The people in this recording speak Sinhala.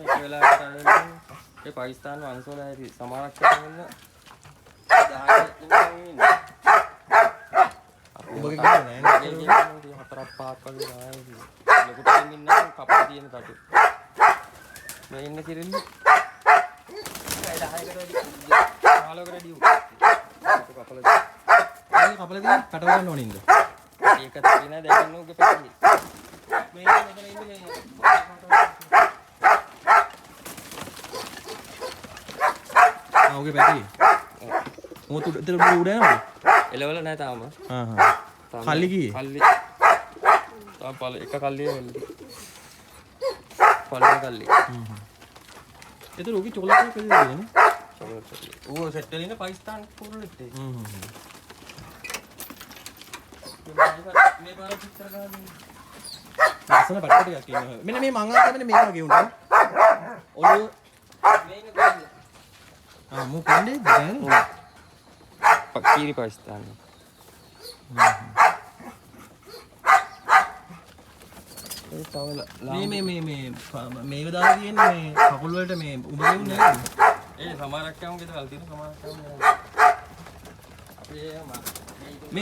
එක වෙලාවකට අරගෙන ඒ පාකිස්තාන වංශවල ඇති සමාරක්ෂක වෙන්න 10 ඉන්නේ. ඔබගේ ගන්නේ නැහැ නේද? හතරක් පහක් වගේ ආයේ. ලොකු ටයිම් ඉන්න කපලා තියෙන කටු. මේ ඉන්න කිරිල්ල. ඒ 10කට වැඩි 15කට වැඩි උ. කපලා. ඒ කපලා තියෙන කට ගන්න ඕනින්ද? ඒක තියෙන දැන් උගේ පැටි. මේ මෙතන ඉන්නේ ඔගේ පැටි. මොකද උඩ යනවද? එලවල නැහැ තාම. කල්ලි කී? කල්ලි. තාම පළ එක කල්ලිය වෙන්නේ. පළවෙනි කල්ලි. ඒතර ඔගේ චොකලට් එක දෙන්නේ. චොකලට්. ඌ සෙට් වෙලා ඉන්න පාකිස්තාන් කුරුල්ලෙක් ඒ. මේ පාර පිටර ගන්න. ලස්සන පැටි ටිකක් ඉන්නවා. මෙන්න මේ මං අහලා මෙන්න මේ වගේ උන්ට. ඔළුව මේ ඉන්න කල්ලි. මු කන්නේ දැන්. පක්කීරි පාකිස්තාන. ඒ තවල මේක දාලා තියෙන්නේ මේ කකුල් වලට මේ උඹ දෙන්නේ නේද? ඒ සමාරක්ෂකම් ගෙදර වල තියෙන සමාරක්ෂකම්. අපි